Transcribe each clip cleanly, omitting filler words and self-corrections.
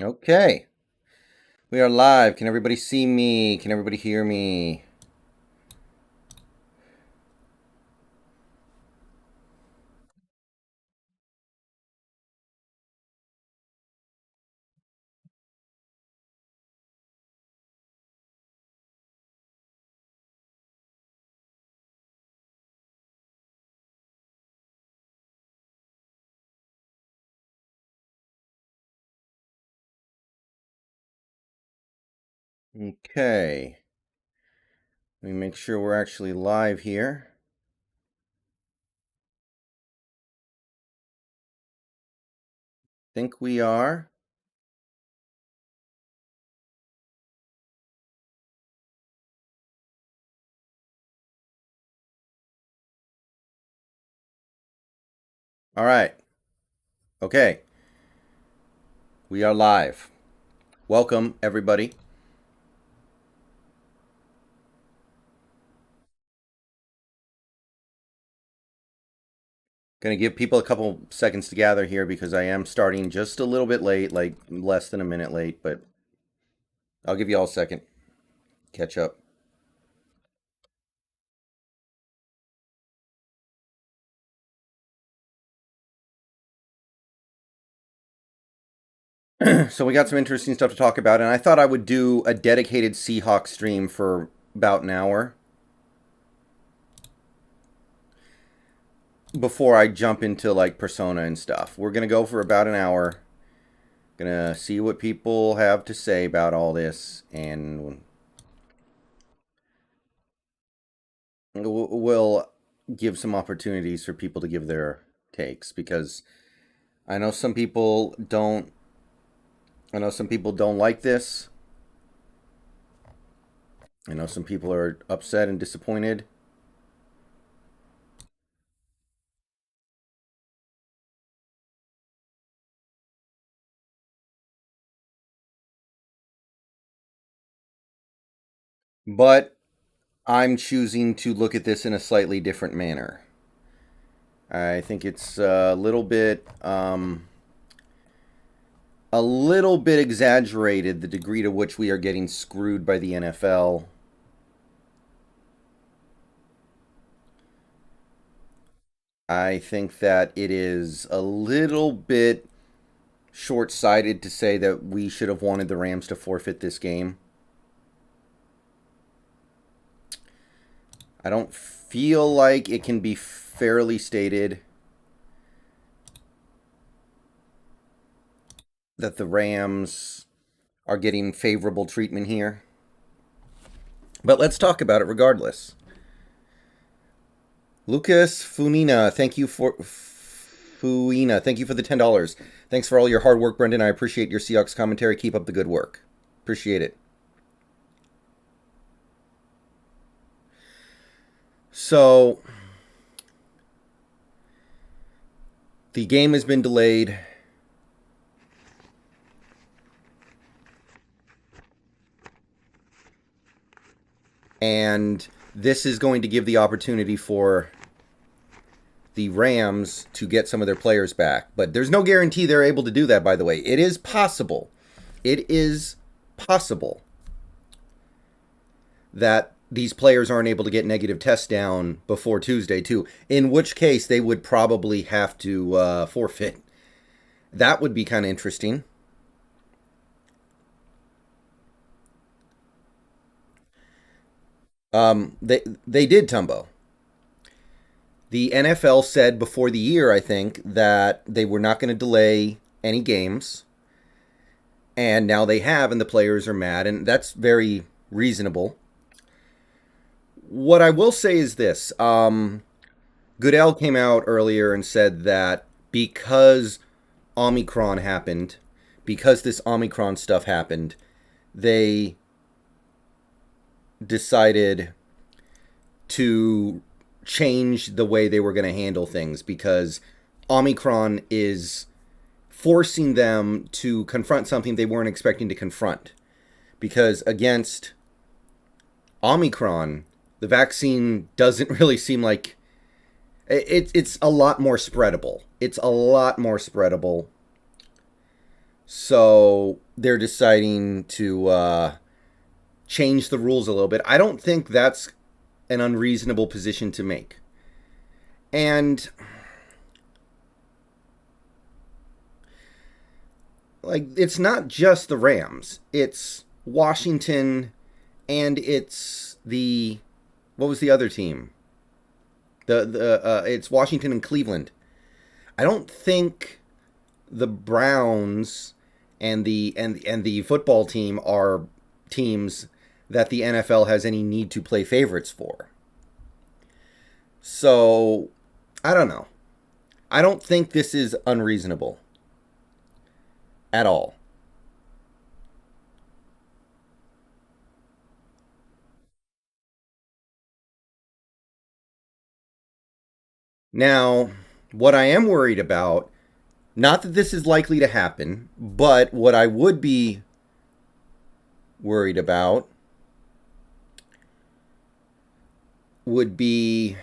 Okay. We are live. Can everybody see me? Can everybody hear me? Okay. Let me make sure we're actually live here. Think we are. All right. Okay. We are live. Welcome, everybody. Gonna give people a couple seconds to gather here because I am starting just a little bit late, like less than a minute late, but I'll give you all a second. Catch up. So we got some interesting stuff to talk about, and I thought I would do a dedicated Seahawks stream for about an hour before I jump into like Persona and stuff. We're gonna go for about an hour. Gonna see what people have to say about all this, and we'll give some opportunities for people to give their takes because I know some people don't. I know some people don't like this. I know some people are upset and disappointed. But I'm choosing to look at this in a slightly different manner. I think it's a little bit exaggerated the degree to which we are getting screwed by the NFL. I think that it is a little bit short-sighted to say that we should have wanted the Rams to forfeit this game. I don't feel like it can be fairly stated that the Rams are getting favorable treatment here. But let's talk about it regardless. Lucas Funina, thank you for the $10. Thanks for all your hard work, Brendan. I appreciate your Seahawks commentary. Keep up the good work. Appreciate it. So, the game has been delayed. And this is going to give the opportunity for the Rams to get some of their players back. But there's no guarantee they're able to do that, by the way. It is possible. It is possible that these players aren't able to get negative tests down before Tuesday, too. In which case, they would probably have to forfeit. That would be kind of interesting. They did, Tumbo. The NFL said before the year, I think, that they were not going to delay any games. And now they have, and the players are mad, and that's very reasonable. What I will say is this. Goodell came out earlier and said that because Omicron happened, because this Omicron stuff happened, they decided to change the way they were going to handle things because Omicron is forcing them to confront something they weren't expecting to confront. Because against Omicron, the vaccine doesn't really seem like it's a lot more spreadable. It's a lot more spreadable. So they're deciding to change the rules a little bit. I don't think that's an unreasonable position to make. And like, it's not just the Rams, it's Washington, and it's the, what was the other team? The it's Washington and Cleveland. I don't think the Browns and the football team are teams that the NFL has any need to play favorites for. So, I don't know. I don't think this is unreasonable at all. Now, what I am worried about, not that this is likely to happen, but what I would be worried about would be,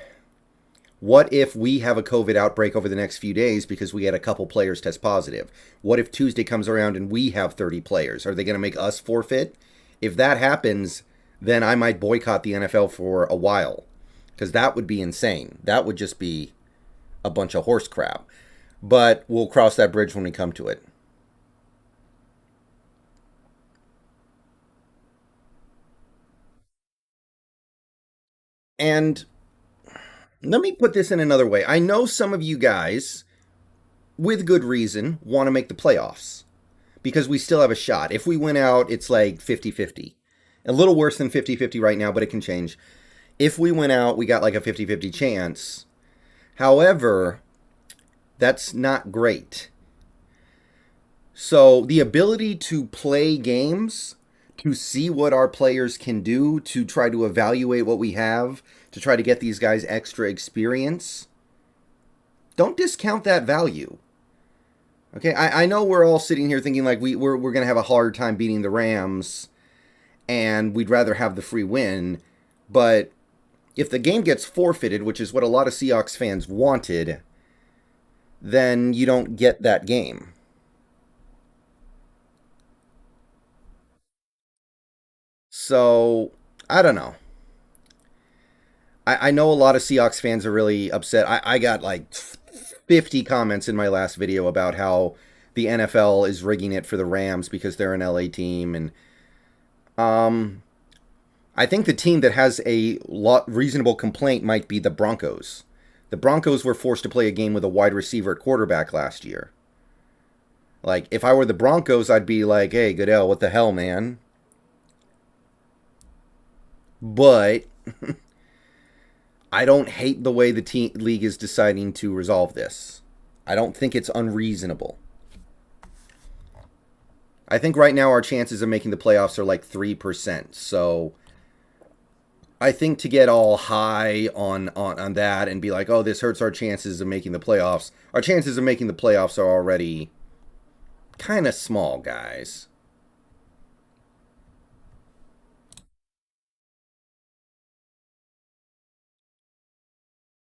what if we have a COVID outbreak over the next few days because we had a couple players test positive? What if Tuesday comes around and we have 30 players? Are they going to make us forfeit? If that happens, then I might boycott the NFL for a while, because that would be insane. That would just be a bunch of horse crap. But we'll cross that bridge when we come to it. And let me put this in another way. I know some of you guys, with good reason, want to make the playoffs because we still have a shot. If we win out, it's like 50-50. A little worse than 50-50 right now, but it can change. If we win out, we got like a 50-50 chance. However, that's not great. So the ability to play games, to see what our players can do, to try to evaluate what we have, to try to get these guys extra experience, don't discount that value. Okay, I know we're all sitting here thinking like we're going to have a hard time beating the Rams and we'd rather have the free win, but if the game gets forfeited, which is what a lot of Seahawks fans wanted, then you don't get that game. So, I don't know. I know a lot of Seahawks fans are really upset. I got like 50 comments in my last video about how the NFL is rigging it for the Rams because they're an LA team. And um, I think the team that has a reasonable complaint might be the Broncos. The Broncos were forced to play a game with a wide receiver at quarterback last year. Like, if I were the Broncos, I'd be like, hey, Goodell, what the hell, man? But I don't hate the way the league is deciding to resolve this. I don't think it's unreasonable. I think right now our chances of making the playoffs are like 3%. So I think to get all high on that and be like, oh, this hurts our chances of making the playoffs. Our chances of making the playoffs are already kind of small, guys.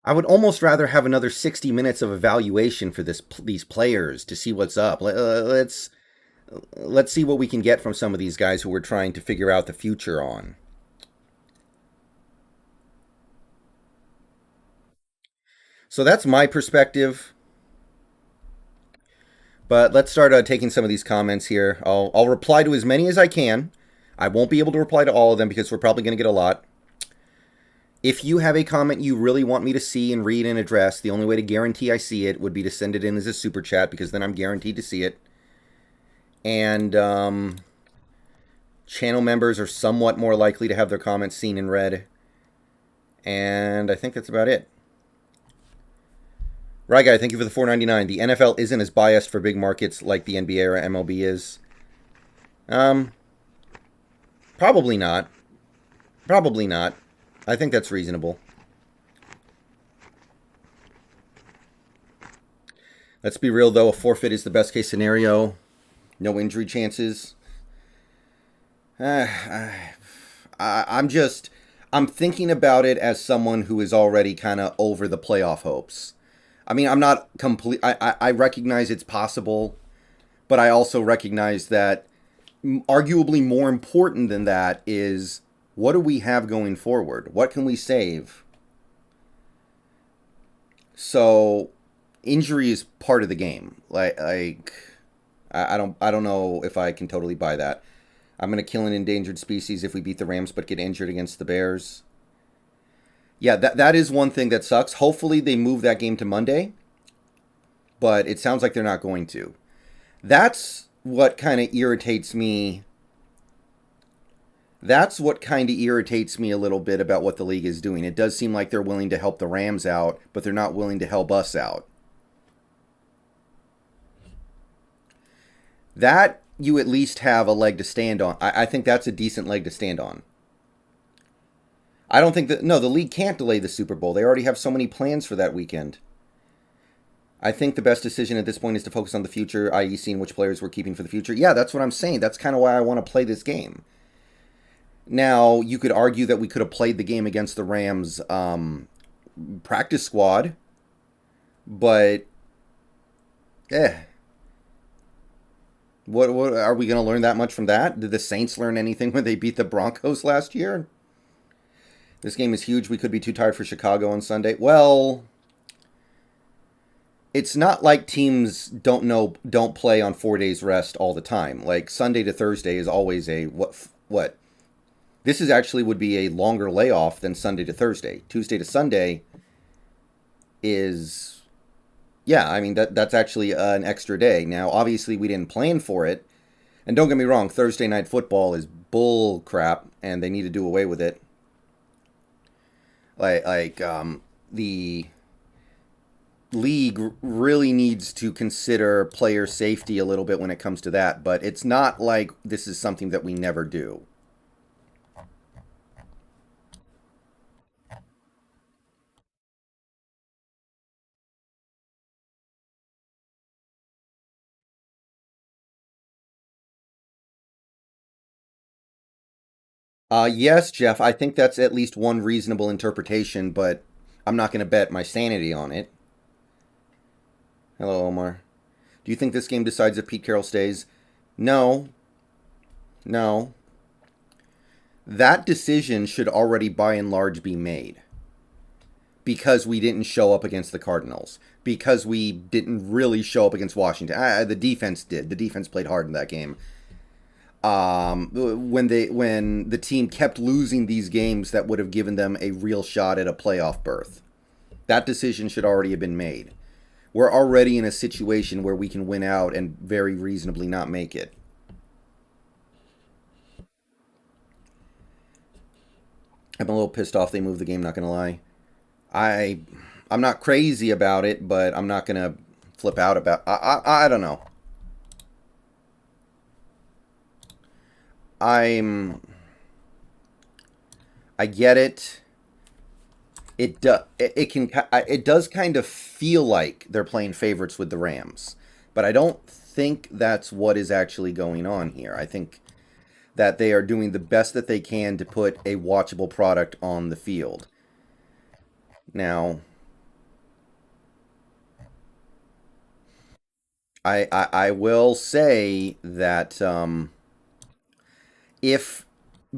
I would almost rather have another 60 minutes of evaluation for these players to see what's up. Let's see what we can get from some of these guys who we're trying to figure out the future on. So that's my perspective. But let's start taking some of these comments here. I'll reply to as many as I can. I won't be able to reply to all of them because we're probably going to get a lot. If you have a comment you really want me to see and read and address, the only way to guarantee I see it would be to send it in as a super chat, because then I'm guaranteed to see it. And channel members are somewhat more likely to have their comments seen and read. And I think that's about it. Right, guy, thank you for the $4.99. The NFL isn't as biased for big markets like the NBA or MLB is. Probably not. Probably not. I think that's reasonable. Let's be real, though. A forfeit is the best case scenario. No injury chances. I'm thinking about it as someone who is already kind of over the playoff hopes. I mean, I'm not complete. I recognize it's possible, But I also recognize that arguably more important than that is, what do we have going forward? What can we save? So injury is part of the game. I don't know if I can totally buy that. I'm going to kill an endangered species if we beat the Rams but get injured against the Bears. Yeah, that is one thing that sucks. Hopefully they move that game to Monday, but it sounds like they're not going to. That's what kind of irritates me. That's what kind of irritates me a little bit about what the league is doing. It does seem like they're willing to help the Rams out, but they're not willing to help us out. That you at least have a leg to stand on. I think that's a decent leg to stand on. I don't think that... No, the league can't delay the Super Bowl. They already have so many plans for that weekend. I think the best decision at this point is to focus on the future, i.e. seeing which players we're keeping for the future. Yeah, that's what I'm saying. That's kind of why I want to play this game. Now, you could argue that we could have played the game against the Rams practice squad, but... What are we going to learn that much from that? Did the Saints learn anything when they beat the Broncos last year? This game is huge. We could be too tired for Chicago on Sunday. Well, it's not like teams don't play on 4 days rest all the time. Like Sunday to Thursday is always a what? This is actually would be a longer layoff than Sunday to Thursday. Tuesday to Sunday is, yeah, I mean that's actually an extra day. Now, obviously we didn't plan for it. And don't get me wrong, Thursday night football is bull crap and they need to do away with it. The league really needs to consider player safety a little bit when it comes to that, but it's not like this is something that we never do. Yes, Jeff, I think that's at least one reasonable interpretation, but I'm not going to bet my sanity on it. Hello, Omar. Do you think this game decides if Pete Carroll stays? No. No. That decision should already by and large be made. Because we didn't show up against the Cardinals. Because we didn't really show up against Washington. The defense did. The defense played hard in that game. When the team kept losing these games that would have given them a real shot at a playoff berth. That decision should already have been made. We're already in a situation where we can win out and very reasonably not make it. I'm a little pissed off they moved the game, not going to lie. I'm not crazy about it, but I'm not going to flip out about... I don't know. I get it. It does kind of feel like they're playing favorites with the Rams, but I don't think that's what is actually going on here. I think that they are doing the best that they can to put a watchable product on the field. Now, I will say that if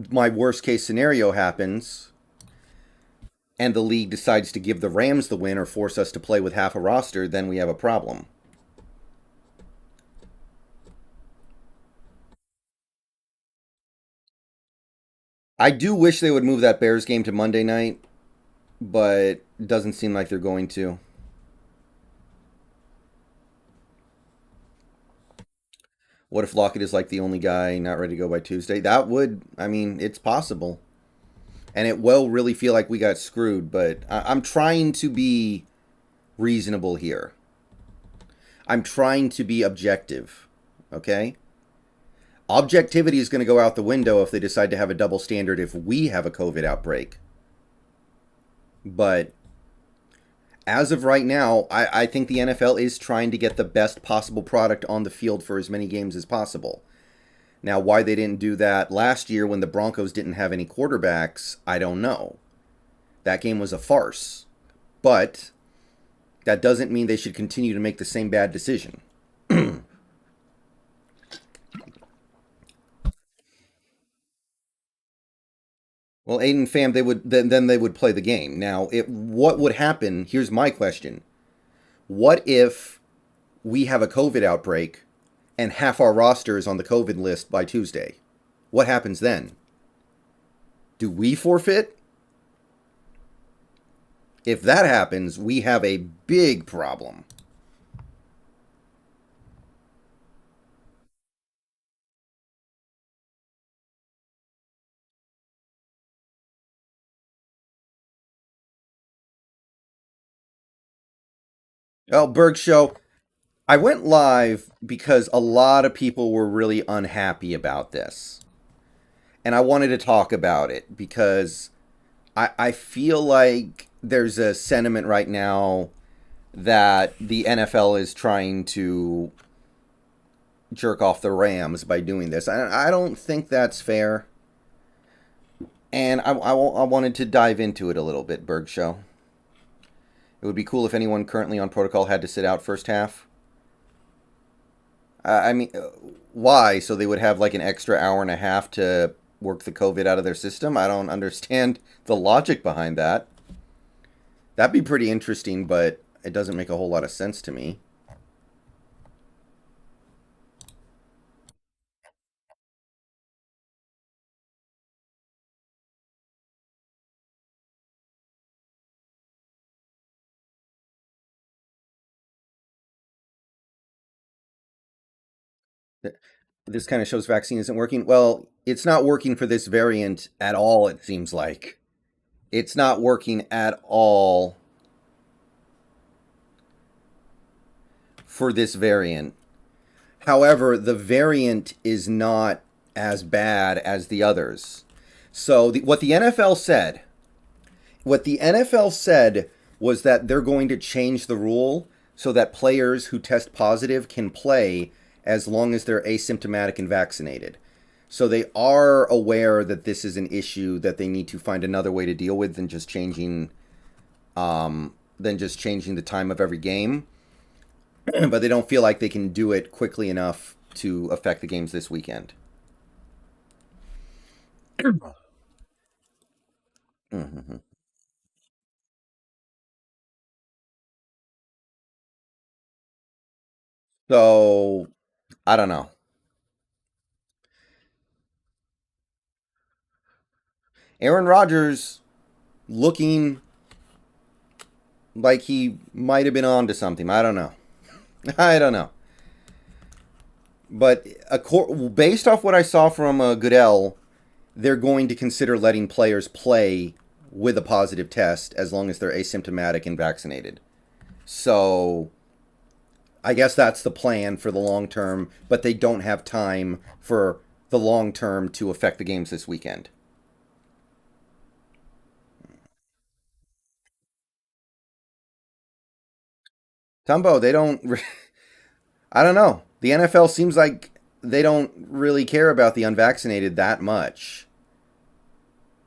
my worst case scenario happens and the league decides to give the Rams the win or force us to play with half a roster, then we have a problem. I do wish they would move that Bears game to Monday night, but it doesn't seem like they're going to. What if Lockett is like the only guy not ready to go by Tuesday? That would, I mean, it's possible. And it will really feel like we got screwed, but I'm trying to be reasonable here. I'm trying to be objective, okay? Objectivity is going to go out the window if they decide to have a double standard if we have a COVID outbreak. But as of right now, I think the NFL is trying to get the best possible product on the field for as many games as possible. Now, why they didn't do that last year when the Broncos didn't have any quarterbacks, I don't know. That game was a farce. But that doesn't mean they should continue to make the same bad decision. Well, Aiden fam, then they would play the game. Now, what would happen? Here's my question: what if we have a COVID outbreak and half our roster is on the COVID list by Tuesday? What happens then? Do we forfeit? If that happens, we have a big problem. Oh, Berg Show, I went live because a lot of people were really unhappy about this. And I wanted to talk about it because I feel like there's a sentiment right now that the NFL is trying to jerk off the Rams by doing this. I don't think that's fair. And I wanted to dive into it a little bit, Berg Show. It would be cool if anyone currently on protocol had to sit out first half. I mean, why? So they would have like an extra hour and a half to work the COVID out of their system? I don't understand the logic behind that. That'd be pretty interesting, but it doesn't make a whole lot of sense to me. This kind of shows vaccine isn't working. Well, it's not working for this variant at all, it seems like. It's not working at all for this variant. However, the variant is not as bad as the others. So what the NFL said was that they're going to change the rule so that players who test positive can play as long as they're asymptomatic and vaccinated. So they are aware that this is an issue that they need to find another way to deal with than just changing the time of every game. But they don't feel like they can do it quickly enough to affect the games this weekend. Mm-hmm. So I don't know. Aaron Rodgers looking like he might have been on to something. I don't know. I don't know. But based off what I saw from Goodell, they're going to consider letting players play with a positive test as long as they're asymptomatic and vaccinated. So I guess that's the plan for the long term, but they don't have time for the long term to affect the games this weekend. Tumbo, they don't. I don't know. The NFL seems like they don't really care about the unvaccinated that much.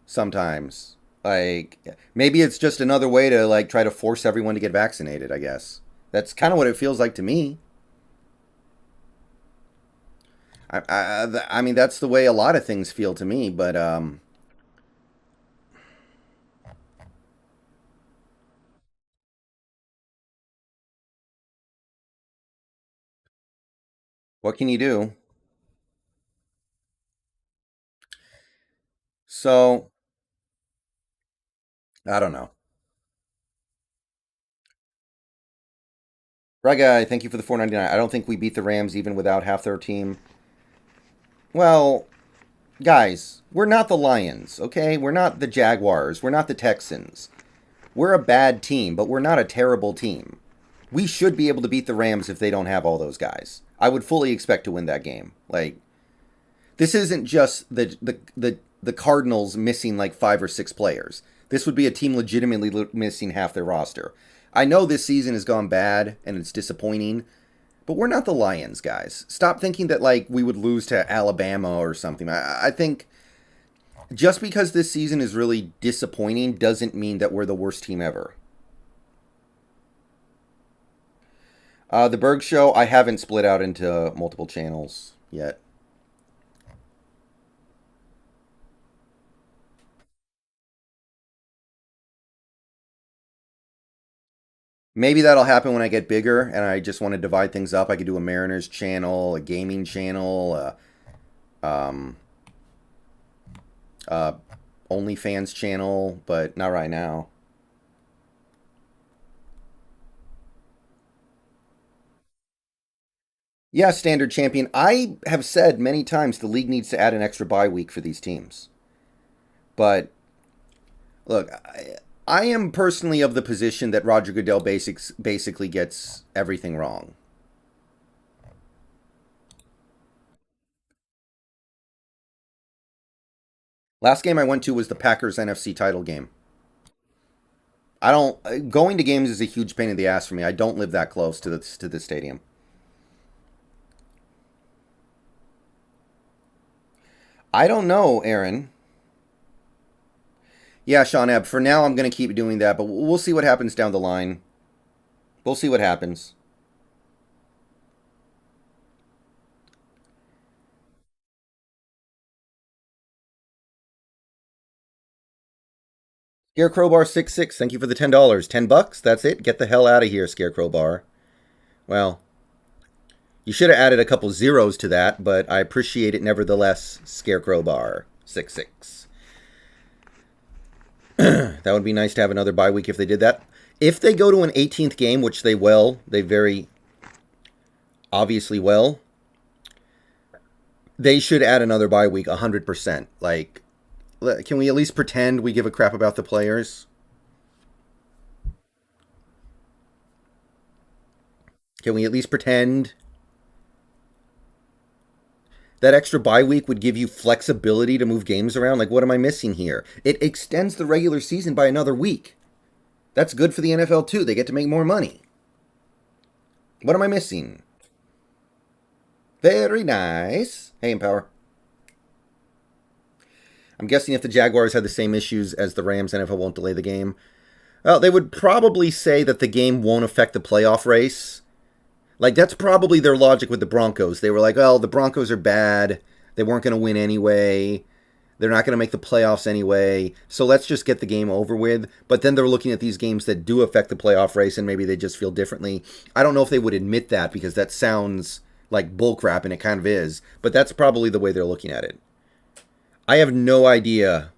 Sometimes, like maybe it's just another way to like try to force everyone to get vaccinated. I guess that's kind of what it feels like to me. I mean that's the way a lot of things feel to me. But what can you do? So I don't know. Right, guy. Thank you for the 4.99. I don't think we beat the Rams even without half their team. Well, guys, we're not the Lions, okay? We're not the Jaguars. We're not the Texans. We're a bad team, but we're not a terrible team. We should be able to beat the Rams if they don't have all those guys. I would fully expect to win that game. Like this isn't just the Cardinals missing like 5 or 6 players. This would be a team legitimately missing half their roster. I know this season has gone bad and it's disappointing, but we're not the Lions, guys. Stop thinking that like we would lose to Alabama or something. I think just because this season is really disappointing doesn't mean that we're the worst team ever. The Berg Show, I haven't split out into multiple channels yet. Maybe that'll happen when I get bigger and I just want to divide things up. I could do a Mariners channel, a gaming channel, um, uh, OnlyFans channel, but not right now. Yeah, standard champion. I have said many times the league needs to add an extra bye week for these teams. But look, I am personally of the position that Roger Goodell basically gets everything wrong. Last game I went to was the Packers NFC title game. I don't going to games is a huge pain in the ass for me. I don't live that close to the stadium. I don't know, Aaron. Yeah, Sean Ebb. For now, I'm going to keep doing that, but we'll see what happens down the line. We'll see what happens. Scarecrow Bar 66. Thank you for the $10. $10. That's it. Get the hell out of here, Scarecrow Bar. Well, you should have added a couple zeros to that, but I appreciate it nevertheless, Scarecrow Bar 66. That would be nice to have another bye week if they did that. If they go to an 18th game, which they will, they very obviously will, they should add another bye week 100%. Like, can we at least pretend we give a crap about the players? Can we at least pretend that extra bye week would give you flexibility to move games around? Like, what am I missing here? It extends the regular season by another week. That's good for the NFL too. They get to make more money. What am I missing? Very nice. Hey, Empower. I'm guessing if the Jaguars had the same issues as the Rams, NFL won't delay the game. Well, they would probably say that the game won't affect the playoff race. Like, that's probably their logic with the Broncos. They were like, well, the Broncos are bad. They weren't going to win anyway. They're not going to make the playoffs anyway. So let's just get the game over with. But then they're looking at these games that do affect the playoff race and maybe they just feel differently. I don't know if they would admit that because that sounds like bullcrap and it kind of is. But that's probably the way they're looking at it. I have no idea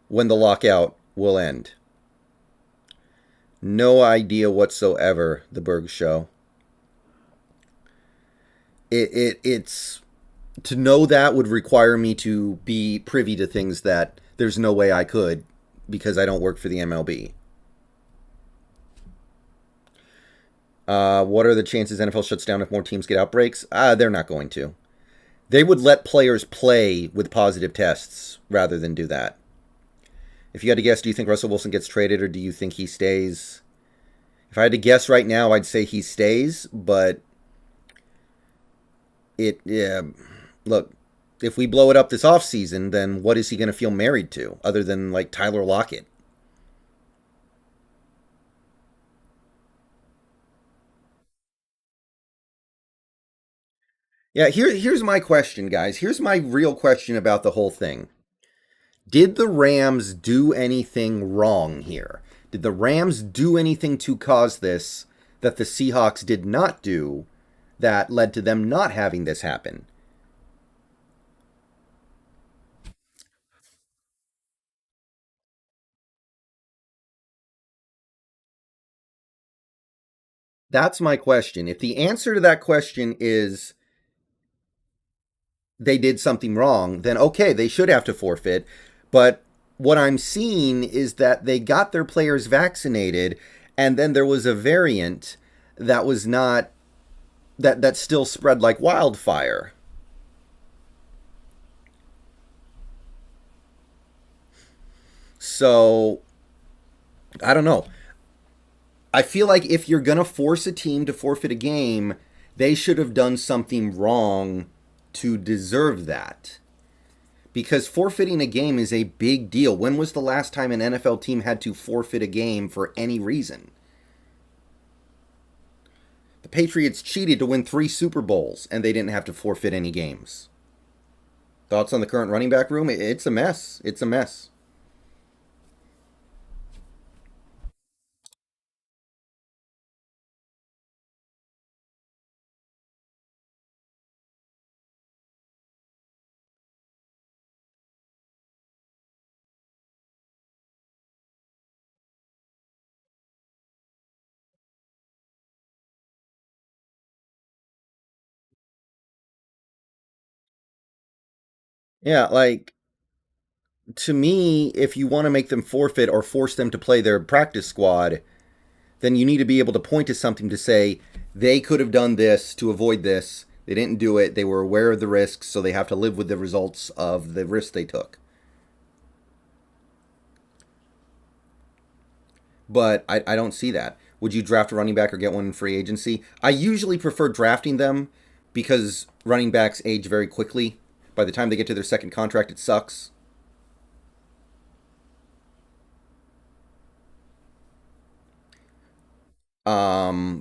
when the lockout will end. No idea whatsoever, the Berg Show. It's to know that would require me to be privy to things that there's no way I could because I don't work for the MLB. What are the chances NFL shuts down if more teams get outbreaks? They're not going to. They would let players play with positive tests rather than do that. If you had to guess, do you think Russell Wilson gets traded or do you think he stays? If I had to guess right now, I'd say he stays, but yeah, look, if we blow it up this offseason, then what is he going to feel married to other than like Tyler Lockett? Yeah, here's my question, guys. Here's my real question about the whole thing. Did the Rams do anything wrong here? Did the Rams do anything to cause this that the Seahawks did not do that led to them not having this happen? That's my question. If the answer to that question is they did something wrong, then okay, they should have to forfeit. But what I'm seeing is that they got their players vaccinated, and then there was a variant that was not that still spread like wildfire. So I don't know. I feel like if you're gonna force a team to forfeit a game, they should have done something wrong to deserve that. Because forfeiting a game is a big deal. When was the last time an NFL team had to forfeit a game for any reason? The Patriots cheated to win 3 Super Bowls, and they didn't have to forfeit any games. Thoughts on the current running back room? It's a mess. It's a mess. Yeah, like to me, if you want to make them forfeit or force them to play their practice squad, then you need to be able to point to something to say they could have done this to avoid this. They didn't do it. They were aware of the risks, so they have to live with the results of the risks they took. But I don't see that. Would you draft a running back or get one in free agency? I usually prefer drafting them because running backs age very quickly. By the time they get to their second contract, it sucks.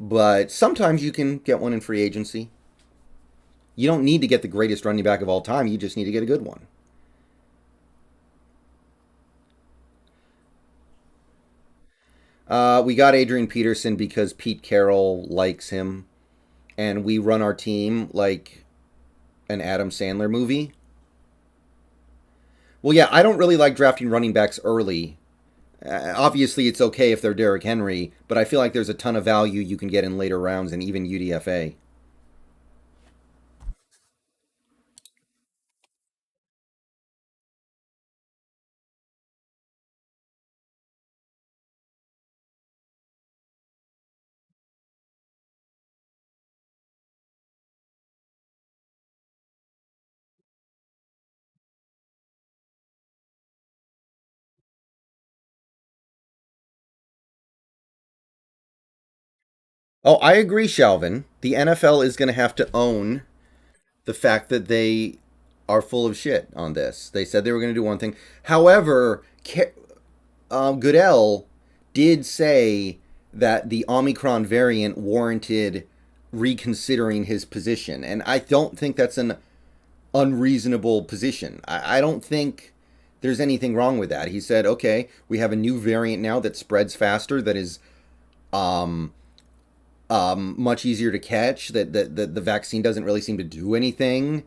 But sometimes you can get one in free agency. You don't need to get the greatest running back of all time. You just need to get a good one. We got Adrian Peterson because Pete Carroll likes him, and we run our team like an Adam Sandler movie. Well, yeah, I don't really like drafting running backs early. Obviously, it's okay if they're Derrick Henry, but I feel like there's a ton of value you can get in later rounds and even UDFA. Oh, I agree, Shalvin. The NFL is going to have to own the fact that they are full of shit on this. They said they were going to do one thing. However, Goodell did say that the Omicron variant warranted reconsidering his position. And I don't think that's an unreasonable position. I don't think there's anything wrong with that. He said, okay, we have a new variant now that spreads faster, that is um, much easier to catch, that the vaccine doesn't really seem to do anything.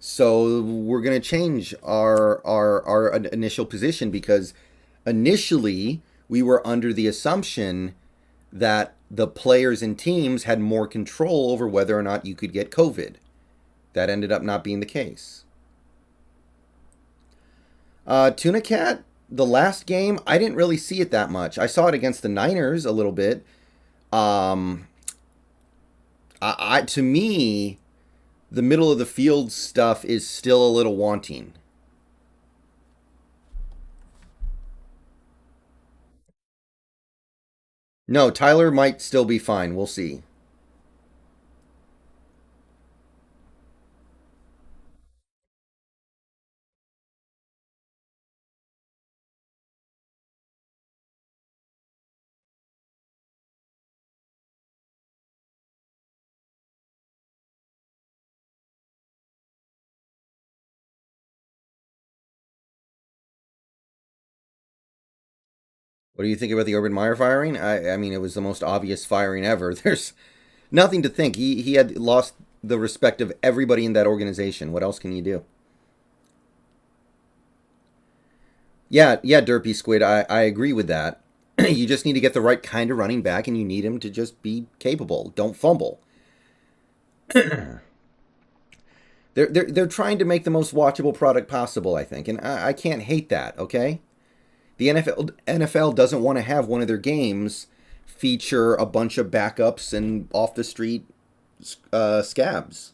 So we're going to change our initial position because initially we were under the assumption that the players and teams had more control over whether or not you could get COVID. That ended up not being the case. Tuna Cat, the last game, I didn't really see it that much. I saw it against the Niners a little bit. Um, to me, the middle of the field stuff is still a little wanting. No, Tyler might still be fine. We'll see. What do you think about the Urban Meyer firing? I mean, it was the most obvious firing ever. There's nothing to think. He had lost the respect of everybody in that organization. What else can you do? Yeah, yeah, Derpy Squid. I agree with that. You just need to get the right kind of running back, and you need him to just be capable. Don't fumble. They're trying to make the most watchable product possible, I think, and I can't hate that. Okay, the NFL doesn't want to have one of their games feature a bunch of backups and off the street scabs.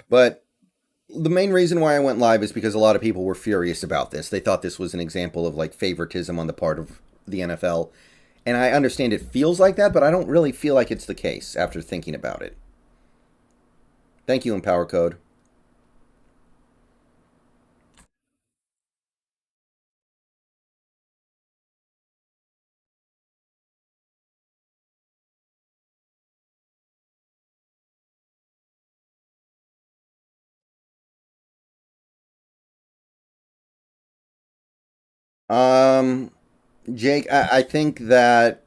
But the main reason why I went live is because a lot of people were furious about this. They thought this was an example of like favoritism on the part of the NFL. And I understand it feels like that, but I don't really feel like it's the case after thinking about it. Thank you, Empower Code. Um, Jake, I think that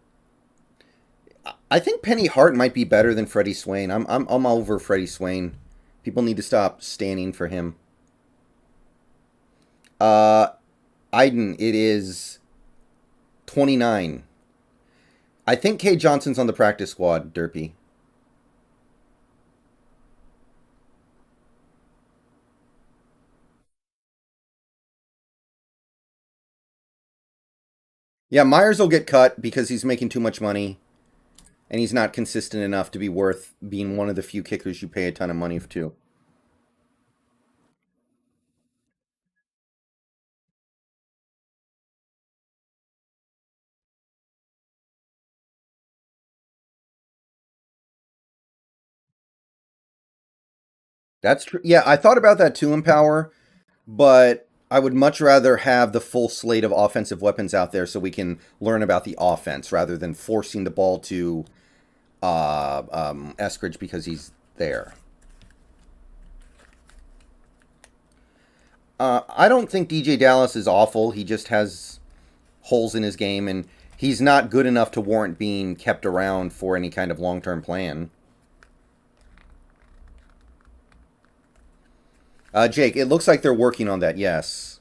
I think Penny Hart might be better than Freddie Swain. I'm over Freddie Swain. People need to stop standing for him. Uh, Iden, it is 29. I think Kay Johnson's on the practice squad, Derpy. Yeah, Myers will get cut because he's making too much money and he's not consistent enough to be worth being one of the few kickers you pay a ton of money to. That's true. Yeah, I thought about that too in Power, but I would much rather have the full slate of offensive weapons out there so we can learn about the offense rather than forcing the ball to Eskridge because he's there. I don't think DJ Dallas is awful. He just has holes in his game, and he's not good enough to warrant being kept around for any kind of long term plan. Jake, it looks like they're working on that, yes.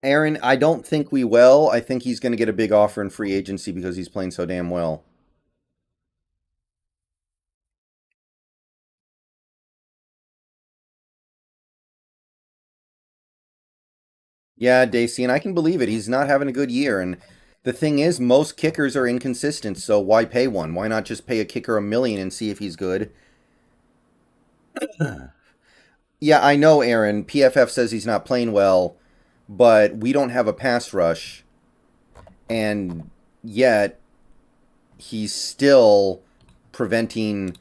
Aaron, I don't think we will. I think he's going to get a big offer in free agency because he's playing so damn well. Yeah, Daisy, and I can believe it. He's not having a good year. And the thing is, most kickers are inconsistent, so why pay one? Why not just pay a kicker $1 million and see if he's good? Yeah, I know, Aaron. PFF says he's not playing well, but we don't have a pass rush, and yet he's still preventing.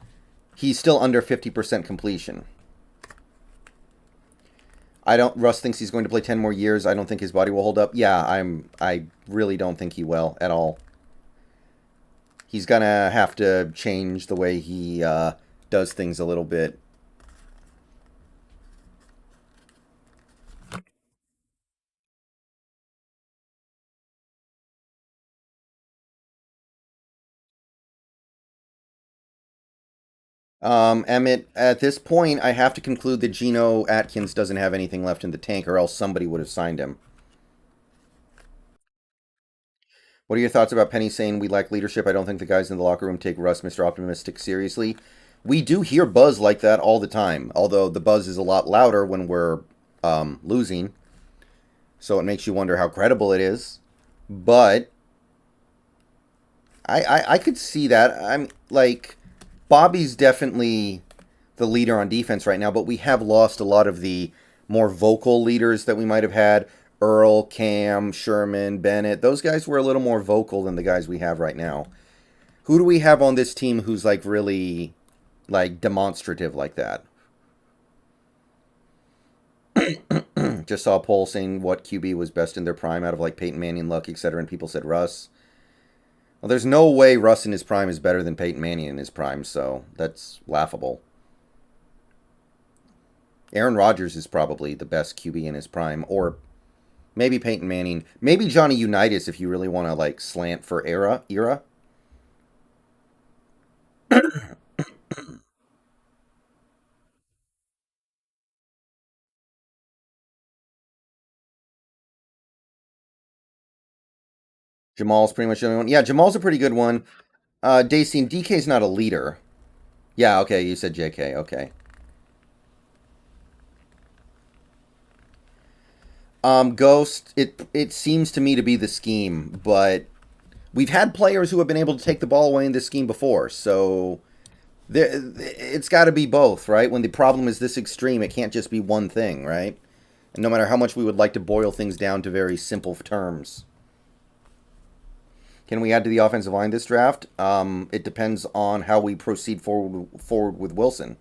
He's still under 50% completion. I don't. Russ thinks he's going to play 10 more years. I don't think his body will hold up. Yeah, I really don't think he will at all. He's gonna have to change the way he does things a little bit. Emmett, at this point, I have to conclude that Geno Atkins doesn't have anything left in the tank, or else somebody would have signed him. What are your thoughts about Penny saying we lack leadership? I don't think the guys in the locker room take Russ, Mr. Optimistic, seriously. We do hear buzz like that all the time, although the buzz is a lot louder when we're losing, so it makes you wonder how credible it is. But I could see that. I'm like, Bobby's definitely the leader on defense right now, but we have lost a lot of the more vocal leaders that we might have had. Earl, Cam, Sherman, Bennett. Those guys were a little more vocal than the guys we have right now. Who do we have on this team who's like really like demonstrative like that? Just saw a poll saying what QB was best in their prime out of like Peyton Manning, Luck, etc., and people said Russ. Well, there's no way Russ in his prime is better than Peyton Manning in his prime, so that's laughable. Aaron Rodgers is probably the best QB in his prime, or maybe Peyton Manning, maybe Johnny Unitas if you really want to like slant for era. Jamal's pretty much the only one. Yeah, Jamal's a pretty good one. Dacian DK's not a leader. Yeah, okay, you said JK. Okay. Ghost. It seems to me to be the scheme, but we've had players who have been able to take the ball away in this scheme before, so it's got to be both, right? When the problem is this extreme, it can't just be one thing, right? And no matter how much we would like to boil things down to very simple terms. Can we add to the offensive line this draft? It depends on how we proceed forward with Wilson.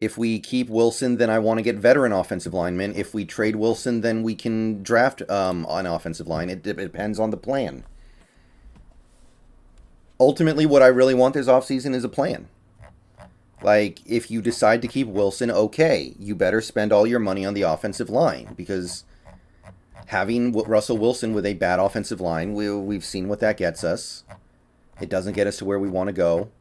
If we keep Wilson, then I want to get veteran offensive linemen. If we trade Wilson, then we can draft an offensive line. It depends on the plan. Ultimately, what I really want this offseason is a plan. Like, if you decide to keep Wilson, okay, you better spend all your money on the offensive line, because having Russell Wilson with a bad offensive line, we've seen what that gets us. It doesn't get us to where we want to go.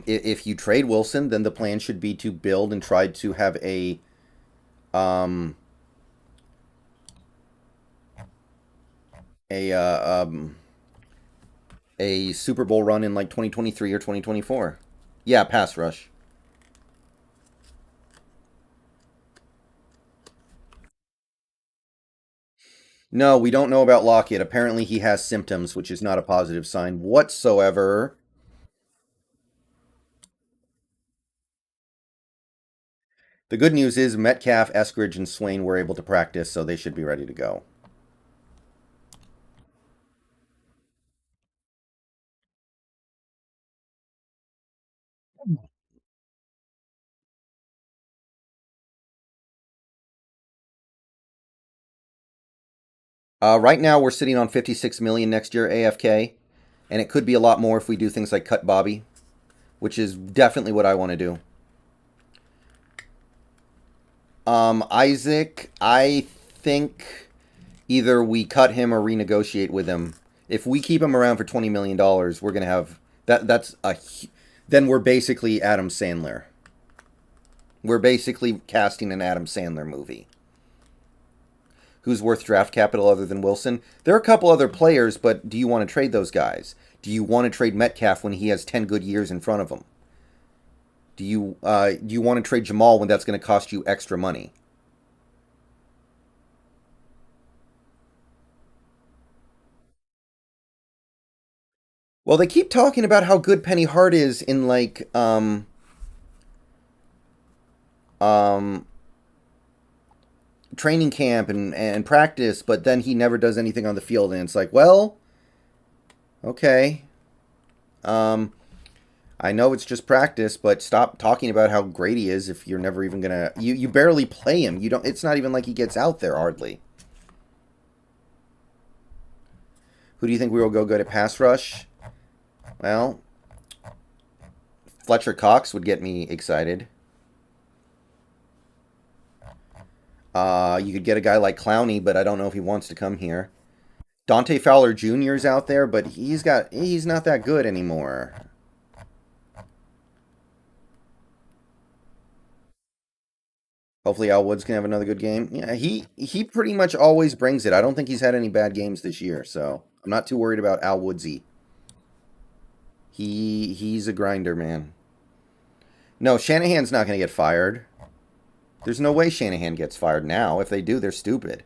If you trade Wilson, then the plan should be to build and try to have um, a a Super Bowl run in like 2023 or 2024. Yeah, pass rush. No, we don't know about Lockett. Apparently, he has symptoms, which is not a positive sign whatsoever. The good news is Metcalf, Eskridge, and Swain were able to practice, so they should be ready to go. Right now, we're sitting on 56 million next year AFK, and it could be a lot more if we do things like cut Bobby, which is definitely what I want to do. Isaac, I think either we cut him or renegotiate with him. If we keep him around for $20 million, we're gonna have that. Then we're basically Adam Sandler. We're basically casting an Adam Sandler movie. Who's worth draft capital other than Wilson? There are a couple other players, but do you want to trade those guys? Do you want to trade Metcalf when he has 10 good years in front of him? Do you want to trade Jamal when that's going to cost you extra money? Well, they keep talking about how good Penny Hart is in like um training camp and practice, but then he never does anything on the field, and it's like, well, okay. Um I know it's just practice, but stop talking about how great he is if you're never even gonna you barely play him. You don't It's not even like he gets out there hardly. Who do you think we will go good at pass rush? Well, Fletcher Cox would get me excited. You could get a guy like Clowney, but I don't know if he wants to come here. Dante Fowler Jr. is out there, but he's not that good anymore. Hopefully Al Woods can have another good game. Yeah, he pretty much always brings it. I don't think he's had any bad games this year, so I'm not too worried about Al Woodsy. He's a grinder, man. No, Shanahan's not going to get fired. There's no way Shanahan gets fired now. If they do, they're stupid.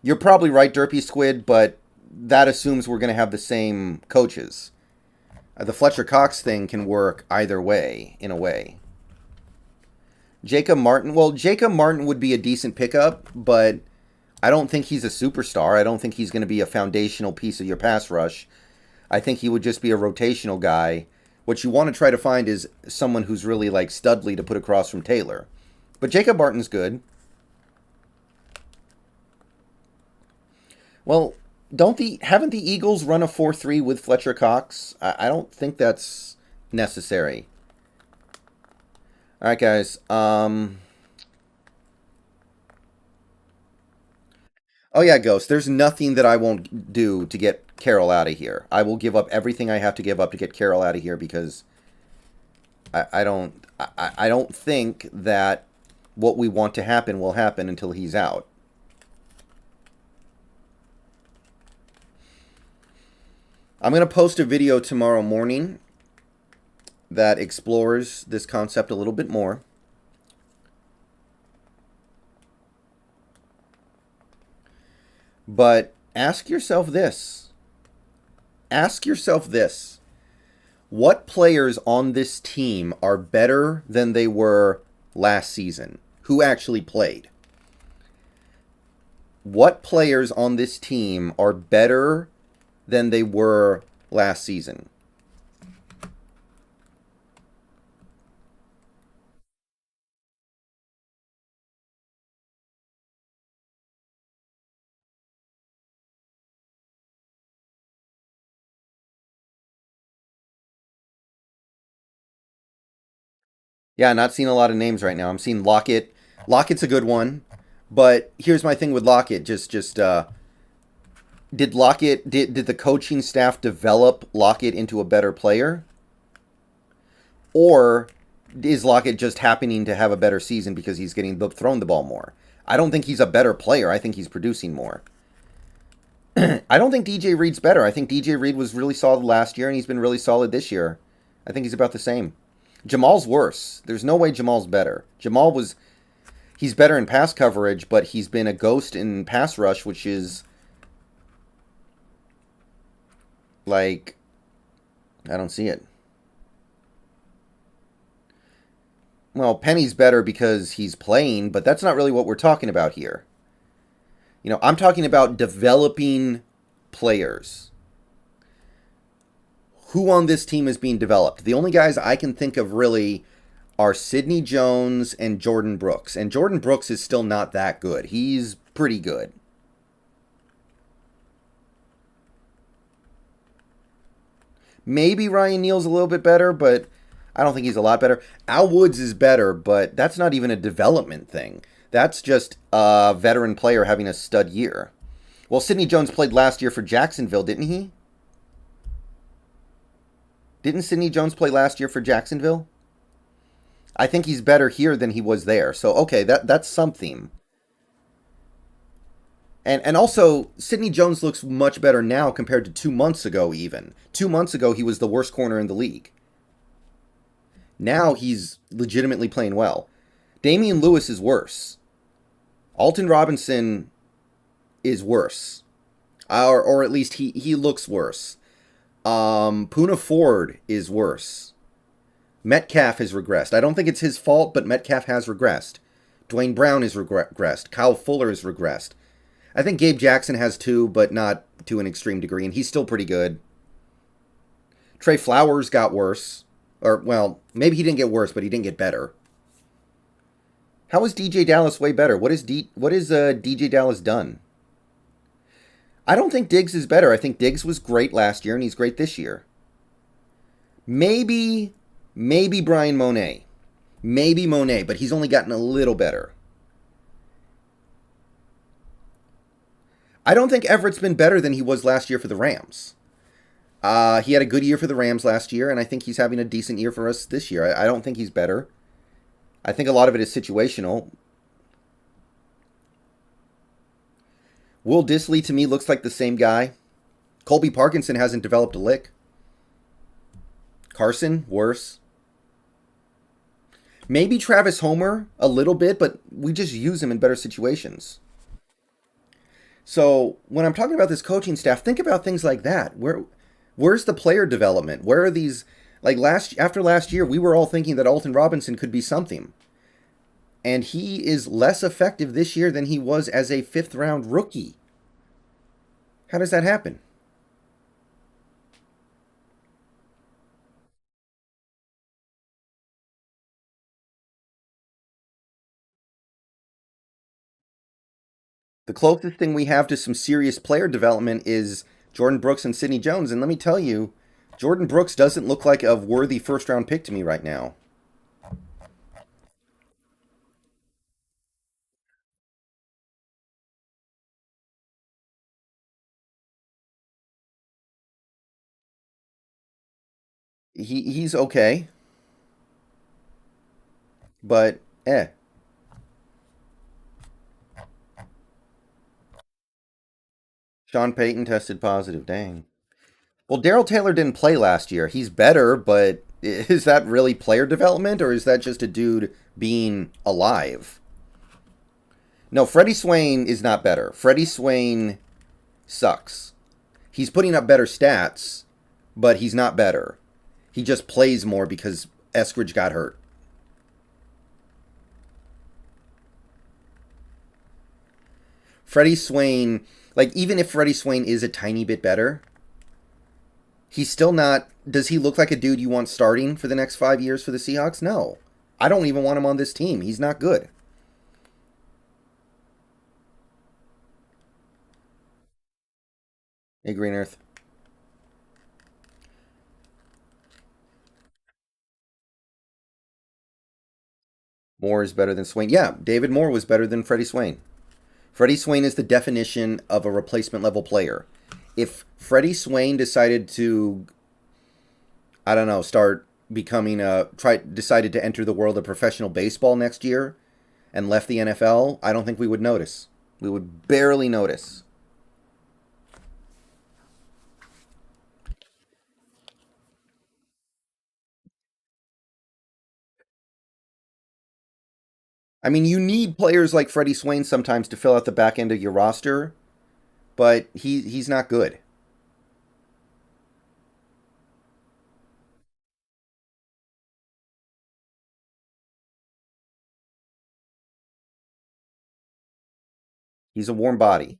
You're probably right, Derpy Squid, but that assumes we're going to have the same coaches. The Fletcher Cox thing can work either way, in a way. Jacob Martin, well, Jacob Martin would be a decent pickup, but I don't think he's a superstar. I don't think he's going to be a foundational piece of your pass rush. I think he would just be a rotational guy. What you want to try to find is someone who's really like Studley to put across from Taylor. But Jacob Martin's good. Well, haven't the Eagles run a 4-3 with Fletcher Cox? I don't think that's necessary. All right, guys. Oh yeah, Ghost. There's nothing that I won't do to get Carol out of here. I will give up everything I have to give up to get Carol out of here because I don't think that what we want to happen will happen until he's out. I'm going to post a video tomorrow morning that explores this concept a little bit more. But ask yourself this. Ask yourself this. What players on this team are better than they were last season? Who actually played? What players on this team are better than they were last season? Yeah, not seeing a lot of names right now. I'm seeing Lockett. Lockett's a good one, but here's my thing with Lockett. Just did Lockett did the coaching staff develop Lockett into a better player, or is Lockett just happening to have a better season because he's getting thrown the ball more? I don't think he's a better player. I think he's producing more. I don't think DJ Reed's better. I think DJ Reed was really solid last year, and he's been really solid this year. I think he's about the same. Jamal's worse. There's no way Jamal's better. He's better in pass coverage, but he's been a ghost in pass rush, which is like, I don't see it. Well, Penny's better because he's playing, but that's not really what we're talking about here. I'm talking about developing players. Who on this team is being developed? The only guys I can think of really are Sidney Jones and Jordan Brooks. And Jordan Brooks is still not that good. He's pretty good. Maybe Ryan Neal's a little bit better, but I don't think he's a lot better. Al Woods is better, but that's not even a development thing. That's just a veteran player having a stud year. Well, Sidney Jones played last year for Jacksonville, didn't he? Didn't Sidney Jones play last year for Jacksonville? I think he's better here than he was there. So okay, that's something. And also Sidney Jones looks much better now compared to 2 months ago. Even 2 months ago, he was the worst corner in the league. Now he's legitimately playing well. Damian Lewis is worse. Alton Robinson is worse, or at least he looks worse. Poona Ford is worse. Metcalf has regressed. I don't think it's his fault, but Metcalf has regressed. Dwayne Brown has regressed. Kyle Fuller has regressed. I think Gabe Jackson has too, but not to an extreme degree, and he's still pretty good. Trey Flowers got worse. Or, well, maybe he didn't get worse, but he didn't get better. How is DJ Dallas way better? What is DJ Dallas done? I don't think Diggs is better. I think Diggs was great last year, and he's great this year. Maybe Brian Monet. Maybe Monet, but he's only gotten a little better. I don't think Everett's been better than he was last year for the Rams. He had a good year for the Rams last year, and I think he's having a decent year for us this year. I don't think he's better. I think a lot of it is situational. Will Disley, to me, looks like the same guy. Colby Parkinson hasn't developed a lick. Carson, worse. Maybe Travis Homer, a little bit, but we just use him in better situations. So when I'm talking about this coaching staff, think about things like that. Where's the player development? Where are these? Like after last year, we were all thinking that Alton Robinson could be something, and he is less effective this year than he was as a fifth-round rookie. How does that happen? The closest thing we have to some serious player development is Jordan Brooks and Sidney Jones, and let me tell you, Jordan Brooks doesn't look like a worthy first-round pick to me right now. He's okay, but eh. Sean Payton tested positive. Dang. Well, Daryl Taylor didn't play last year. He's better, but is that really player development, or is that just a dude being alive? No, Freddie Swain is not better. Freddie Swain sucks. He's putting up better stats, but he's not better. He just plays more because Eskridge got hurt. Freddie Swain, like, even if Freddie Swain is a tiny bit better, he's still not. Does he look like a dude you want starting for the next 5 years for the Seahawks? No. I don't even want him on this team. He's not good. Hey, Green Earth. Moore is better than Swain. Yeah, David Moore was better than Freddie Swain. Freddie Swain is the definition of a replacement level player. If Freddie Swain decided to, I don't know, start becoming decided to enter the world of professional baseball next year and left the NFL, I don't think we would notice. We would barely notice. I mean, you need players like Freddie Swain sometimes to fill out the back end of your roster, but he's not good. He's a warm body.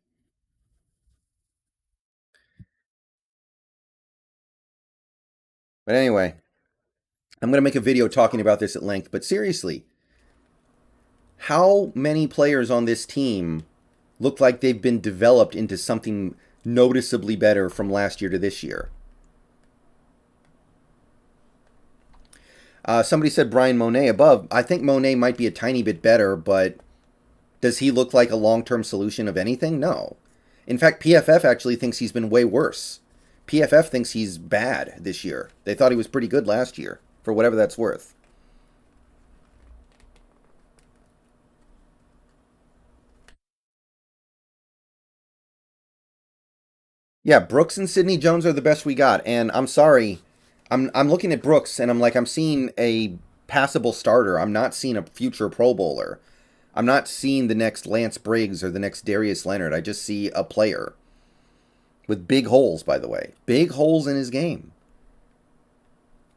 But anyway, I'm going to make a video talking about this at length, but seriously, how many players on this team look like they've been developed into something noticeably better from last year to this year? Somebody said Brian Monet above. I think Monet might be a tiny bit better, but does he look like a long-term solution of anything? No. In fact, PFF actually thinks he's been way worse. PFF thinks he's bad this year. They thought he was pretty good last year, for whatever that's worth. Yeah, Brooks and Sidney Jones are the best we got, and I'm sorry, I'm looking at Brooks and I'm seeing a passable starter. I'm not seeing a future Pro Bowler. I'm not seeing the next Lance Briggs or the next Darius Leonard. I just see a player with big holes, by the way, big holes in his game.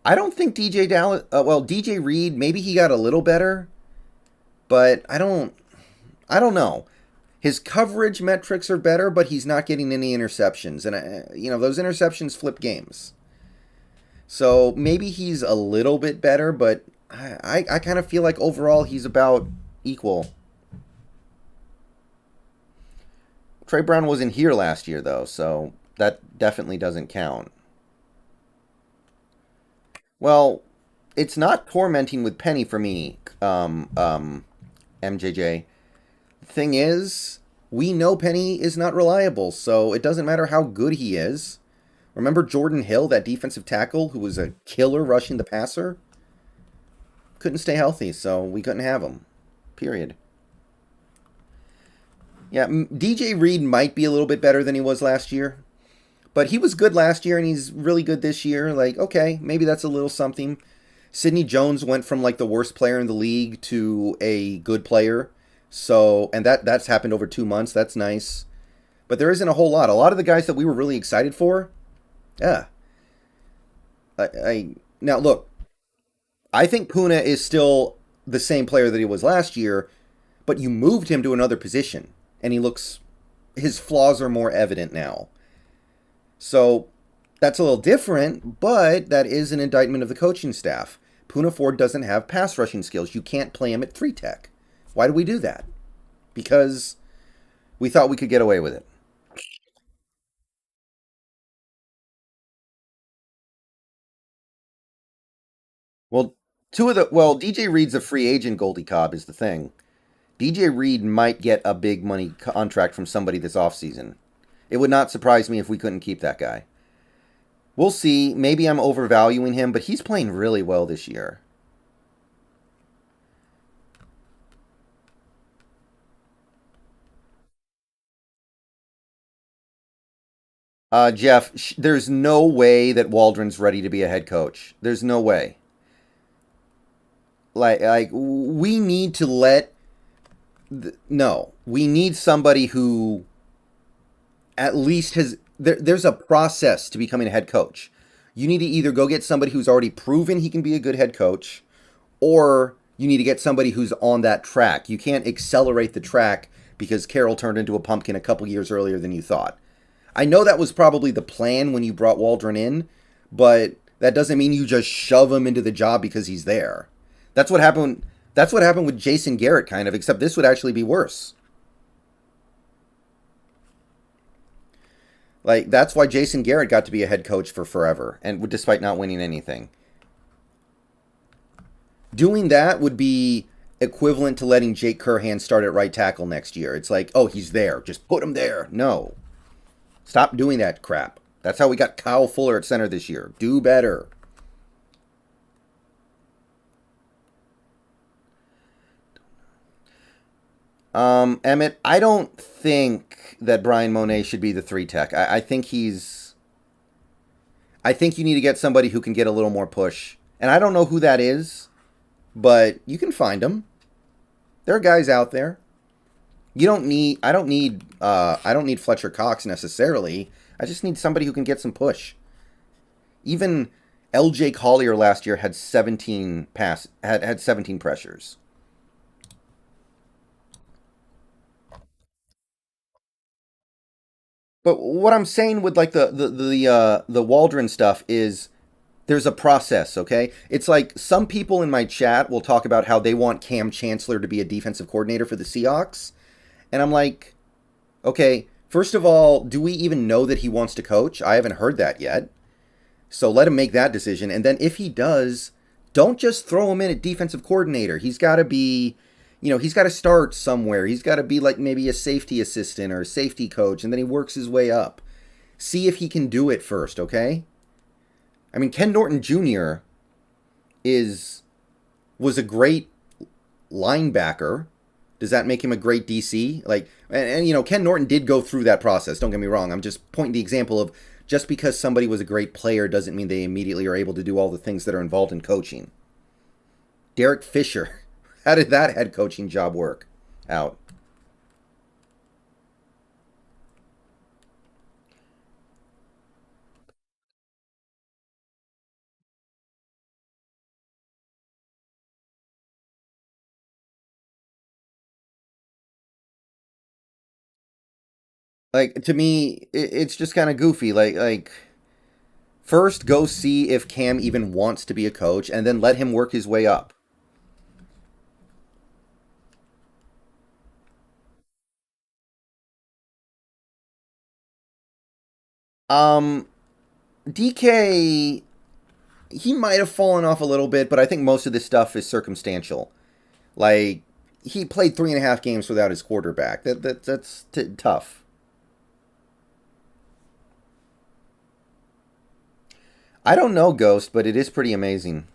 I don't think DJ Dallas. Well, DJ Reed, maybe he got a little better, but I don't. I don't know. His coverage metrics are better, but he's not getting any interceptions, and those interceptions flip games. So maybe he's a little bit better, but I kind of feel like overall he's about equal. Trey Brown wasn't here last year though, so that definitely doesn't count. Well, it's not tormenting with Penny for me, MJJ. Thing is, we know Penny is not reliable, so it doesn't matter how good he is. Remember Jordan Hill, that defensive tackle who was a killer rushing the passer? Couldn't stay healthy, so we couldn't have him. Period. Yeah, DJ Reed might be a little bit better than he was last year, but he was good last year and he's really good this year. Like, okay, maybe that's a little something. Sidney Jones went from like the worst player in the league to a good player. So, and that's happened over 2 months. That's nice. But there isn't a whole lot. A lot of the guys that we were really excited for, yeah. Now look, I think Puna is still the same player that he was last year, but you moved him to another position, and his flaws are more evident now. So that's a little different, but that is an indictment of the coaching staff. Puna Ford doesn't have pass rushing skills. You can't play him at 3 tech. Why do we do that? Because we thought we could get away with it. Well, DJ Reed's a free agent. Goldie Cobb is the thing. DJ Reed might get a big money contract from somebody this offseason. It would not surprise me if we couldn't keep that guy. We'll see. Maybe I'm overvaluing him, but he's playing really well this year. Jeff, there's no way that Waldron's ready to be a head coach. There's no way. Like we need to no, we need somebody who at least there's a process to becoming a head coach. You need to either go get somebody who's already proven he can be a good head coach, or you need to get somebody who's on that track. You can't accelerate the track because Carroll turned into a pumpkin a couple years earlier than you thought. I know that was probably the plan when you brought Waldron in, but that doesn't mean you just shove him into the job because he's there. That's what happened. That's what happened with Jason Garrett, kind of, except this would actually be worse. Like, that's why Jason Garrett got to be a head coach for forever, and despite not winning anything. Doing that would be equivalent to letting Jake Curhan start at right tackle next year. It's like, oh, he's there. Just put him there. No. Stop doing that crap. That's how we got Kyle Fuller at center this year. Do better. Emmett, I don't think that Brian Monet should be the 3 tech. I think he's. I think you need to get somebody who can get a little more push. And I don't know who that is, but you can find them. There are guys out there. You don't need. I don't need. I don't need Fletcher Cox necessarily. I just need somebody who can get some push. Even L.J. Collier last year had 17 had 17 pressures. But what I'm saying with like the Waldron stuff is there's a process, okay? It's like some people in my chat will talk about how they want Cam Chancellor to be a defensive coordinator for the Seahawks, and I'm like, okay, first of all, do we even know that he wants to coach? I haven't heard that yet. So let him make that decision. And then if he does, don't just throw him in at defensive coordinator. He's got to be, he's got to start somewhere. He's got to be like maybe a safety assistant or a safety coach, and then he works his way up. See if he can do it first, okay? I mean, Ken Norton Jr. is was a great linebacker. Does that make him a great DC? Like, and Ken Norton did go through that process. Don't get me wrong. I'm just pointing the example of just because somebody was a great player doesn't mean they immediately are able to do all the things that are involved in coaching. Derek Fisher, how did that head coaching job work out? Like to me, it's just kind of goofy. Like first go see if Cam even wants to be a coach, and then let him work his way up. Um, DK, he might have fallen off a little bit, but I think most of this stuff is circumstantial. Like he played 3.5 games without his quarterback. That's tough. I don't know Ghost, but it is pretty amazing.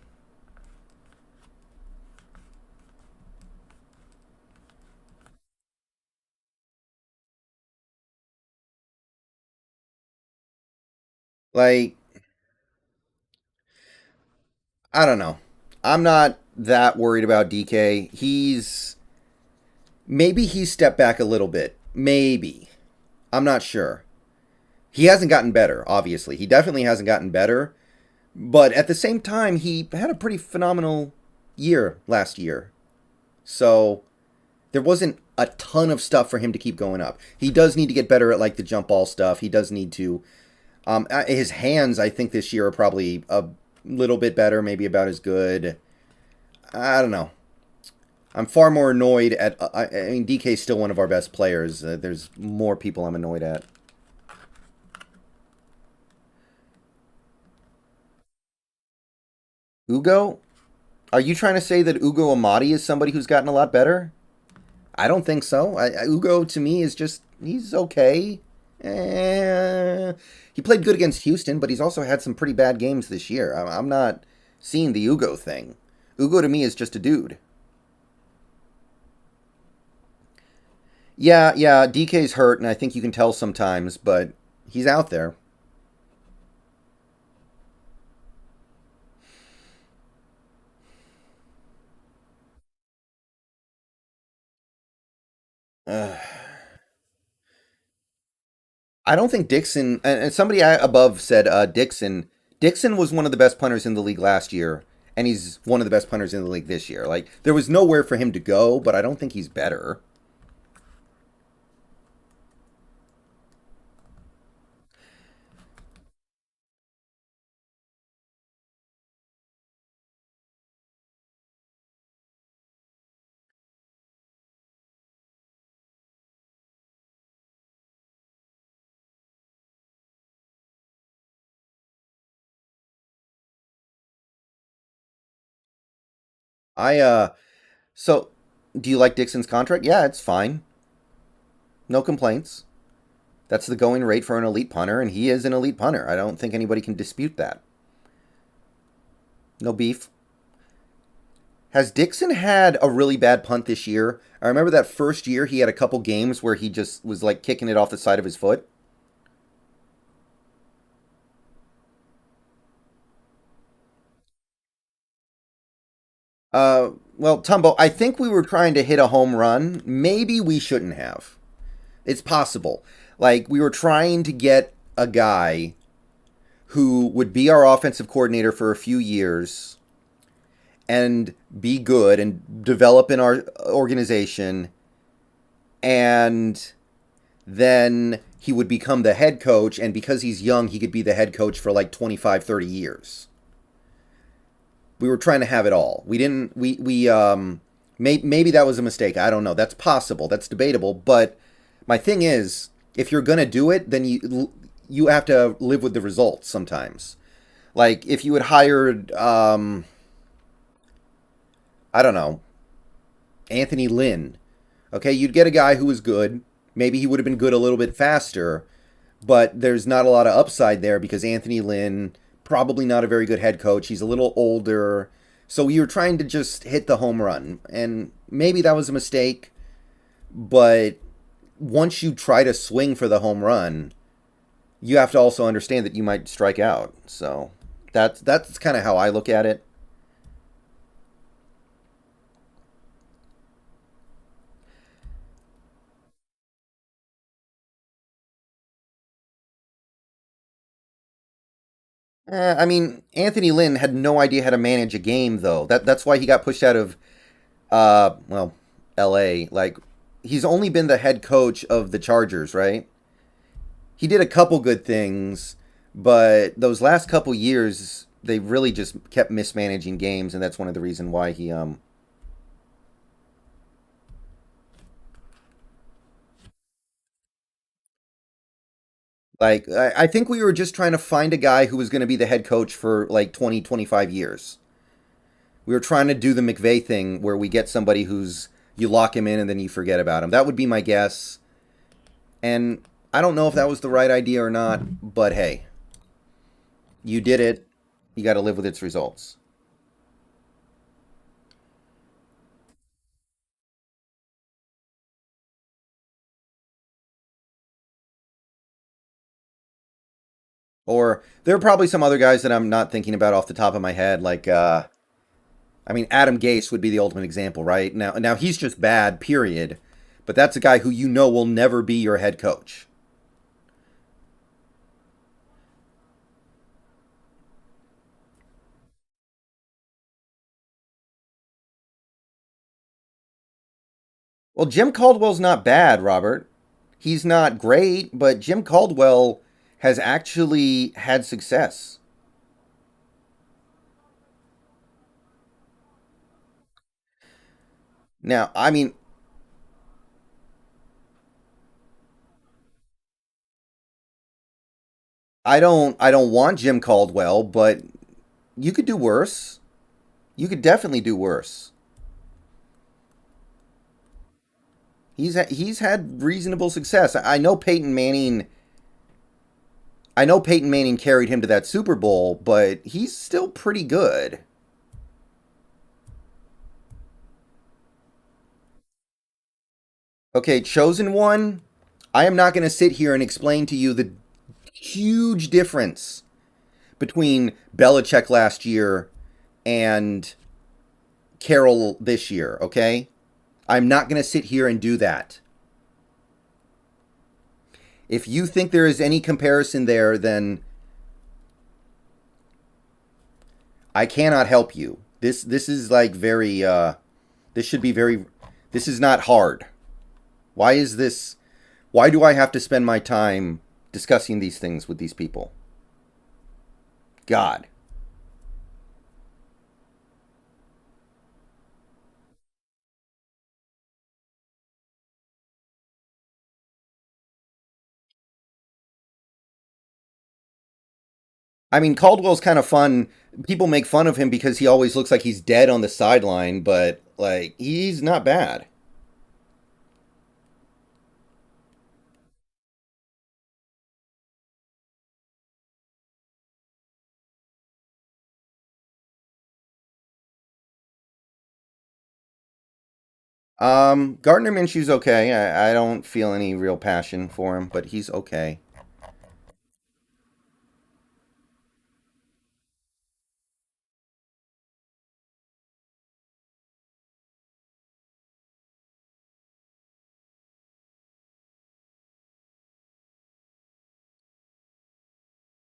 Like I don't know. I'm not that worried about DK. He's stepped back a little bit. Maybe. I'm not sure. He hasn't gotten better, obviously. He definitely hasn't gotten better. But at the same time, he had a pretty phenomenal year last year. So there wasn't a ton of stuff for him to keep going up. He does need to get better at like the jump ball stuff. He does need to. His hands, I think, this year are probably a little bit better, maybe about as good. I don't know. I'm far more annoyed at. I mean, DK's still one of our best players. There's more people I'm annoyed at. Ugo? Are you trying to say that Ugo Amadi is somebody who's gotten a lot better? I don't think so. Ugo, to me, is just. He's okay. He played good against Houston, but he's also had some pretty bad games this year. I'm not seeing the Ugo thing. Ugo, to me, is just a dude. Yeah, DK's hurt, and I think you can tell sometimes, but he's out there. Uh, I don't think Dixon, and somebody above said Dixon. Dixon was one of the best punters in the league last year, and he's one of the best punters in the league this year. Like, there was nowhere for him to go, but I don't think he's better. I, so Do you like Dixon's contract? Yeah, it's fine. No complaints. That's the going rate for an elite punter, and he is an elite punter. I don't think anybody can dispute that. No beef. Has Dixon had a really bad punt this year? I remember that first year he had a couple games where he just was like kicking it off the side of his foot. Well, Tumbo, I think we were trying to hit a home run. Maybe we shouldn't have. It's possible. Like, we were trying to get a guy who would be our offensive coordinator for a few years and be good and develop in our organization, and then he would become the head coach, and because he's young he could be the head coach for like 25, 30 years. We were trying to have it all. We didn't maybe that was a mistake. I don't know. That's possible. That's debatable, but my thing is, if you're going to do it, then you have to live with the results sometimes. Like if you had hired I don't know, Anthony Lynn. Okay, you'd get a guy who was good. Maybe he would have been good a little bit faster, but there's not a lot of upside there because Anthony Lynn, probably not a very good head coach. He's a little older. So you're trying to just hit the home run. And maybe that was a mistake, but once you try to swing for the home run, you have to also understand that you might strike out. So that's kind of how I look at it. I mean, Anthony Lynn had no idea how to manage a game, though. That's why he got pushed out of, well, L.A. Like, he's only been the head coach of the Chargers, right? He did a couple good things, but those last couple years, they really just kept mismanaging games, and that's one of the reasons why he like I think we were just trying to find a guy who was going to be the head coach for like 20, 25 years. We were trying to do the McVay thing where we get somebody who's you lock him in and then you forget about him. That would be my guess. And I don't know if that was the right idea or not, but hey, you did it. You got to live with its results. Or there are probably some other guys that I'm not thinking about off the top of my head, like I mean, Adam Gase would be the ultimate example, right? Now he's just bad, period. But that's a guy who you know will never be your head coach. Well, Jim Caldwell's not bad, Robert. He's not great, but Jim Caldwell has actually had success. Now, I mean, I don't want Jim Caldwell, but you could do worse. You could definitely do worse. He's had reasonable success. I know Peyton Manning carried him to that Super Bowl, but he's still pretty good. Okay, chosen one. I am not going to sit here and explain to you the huge difference between Belichick last year and Carroll this year, okay? I'm not going to sit here and do that. If you think there is any comparison there, then I cannot help you. This is like very this should be very this is not hard. Why is this why do I have to spend my time discussing these things with these people? God. I mean, Caldwell's kind of fun. People make fun of him because he always looks like he's dead on the sideline, but Like, he's not bad. Gardner Minshew's okay. I don't feel any real passion for him, but he's okay.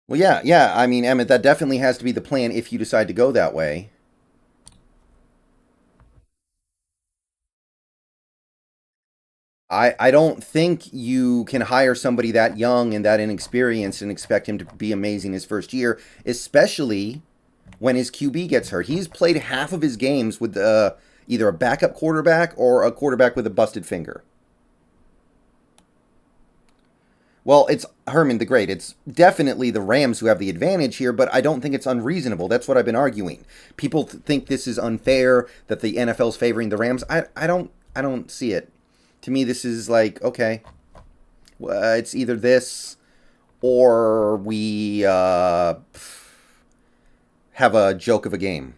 Well, yeah, yeah. I mean, Emmett, that definitely has to be the plan if you decide to go that way. I don't think you can hire somebody that young and that inexperienced and expect him to be amazing his first year, especially when his QB gets hurt. He's played half of his games with either a backup quarterback or a quarterback with a busted finger. Well, it's Herman the Great. It's definitely the Rams who have the advantage here, but I don't think it's unreasonable. That's what I've been arguing. People think this is unfair that the NFL's favoring the Rams. I don't see it. To me, this is like okay, it's either this or we have a joke of a game.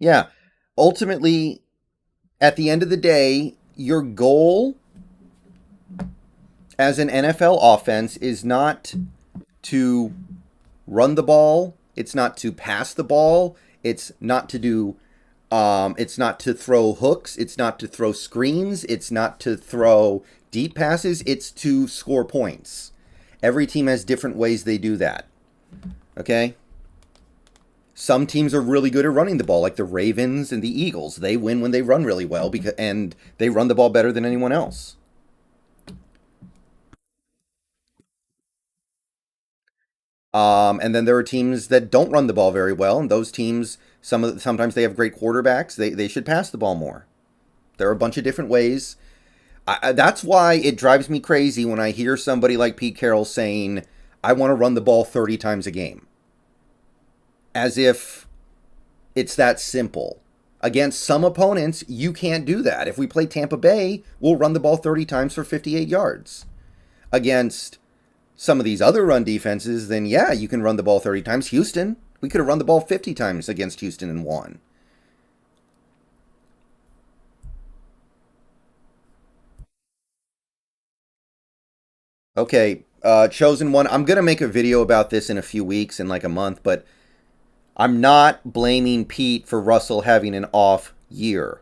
Yeah. Ultimately, at the end of the day, your goal as an NFL offense is not to run the ball. It's not to pass the ball. It's not to do. It's not to throw hooks. It's not to throw screens. It's not to throw deep passes. It's to score points. Every team has different ways they do that. Okay. Some teams are really good at running the ball, like the Ravens and the Eagles. They win when they run really well because and they run the ball better than anyone else. And then there are teams that don't run the ball very well, and those teams sometimes they have great quarterbacks. They should pass the ball more. There are a bunch of different ways. That's why it drives me crazy when I hear somebody like Pete Carroll saying, "I want to run the ball 30 times a game," as if it's that simple. Against some opponents, you can't do that. If we play Tampa Bay, we'll run the ball 30 times for 58 yards. Against some of these other run defenses, then yeah, you can run the ball 30 times. Houston, we could have run the ball 50 times against Houston and won. Okay, chosen one. I'm going to make a video about this in a few weeks, in like a month, but I'm not blaming Pete for Russell having an off year.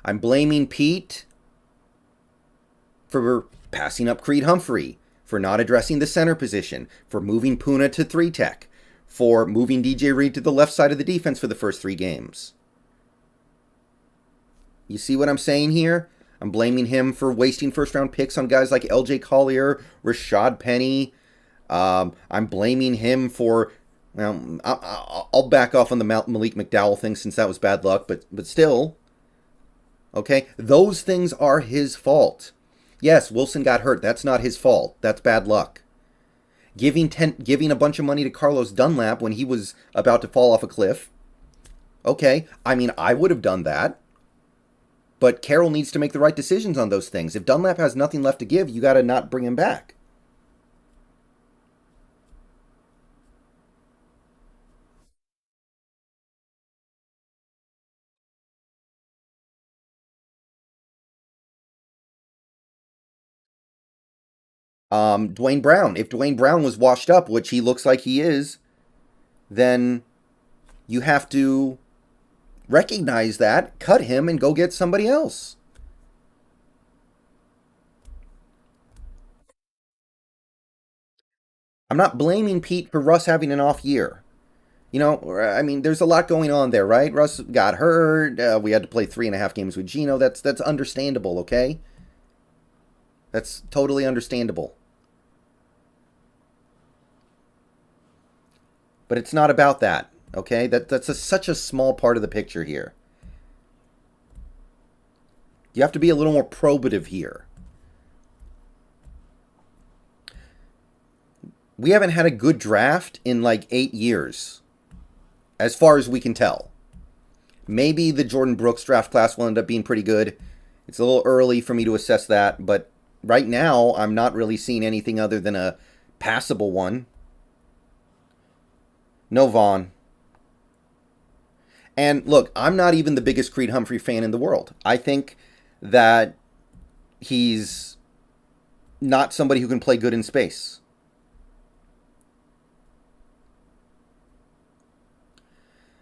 I'm blaming Pete for passing up Creed Humphrey, for not addressing the center position, for moving Puna to 3 tech, for moving DJ Reed to the left side of the defense for the first 3 games. You see what I'm saying here? I'm blaming him for wasting first round picks on guys like LJ Collier, Rashad Penny. I'm blaming him for. Well, I'll back off on the Malik McDowell thing since that was bad luck, but still, okay, those things are his fault. Yes, Wilson got hurt. That's not his fault. That's bad luck. Giving a bunch of money to Carlos Dunlap when he was about to fall off a cliff. Okay, I mean I would have done that. But Carroll needs to make the right decisions on those things. If Dunlap has nothing left to give, you got to not bring him back. Dwayne Brown. If Dwayne Brown was washed up, which he looks like he is, then you have to recognize that, cut him, and go get somebody else. I'm not blaming Pete for Russ having an off year. I mean, there's a lot going on there, right? Russ got hurt. We had to play 3.5 games with Gino. That's understandable, okay? That's totally understandable. But it's not about that, okay? Such a small part of the picture here. You have to be a little more probative here. We haven't had a good draft in like 8 years, as far as we can tell. Maybe the Jordan Brooks draft class will end up being pretty good. It's a little early for me to assess that, but right now I'm not really seeing anything other than a passable one. No Vaughn. And look, I'm not even the biggest Creed Humphrey fan in the world. I think that he's not somebody who can play good in space.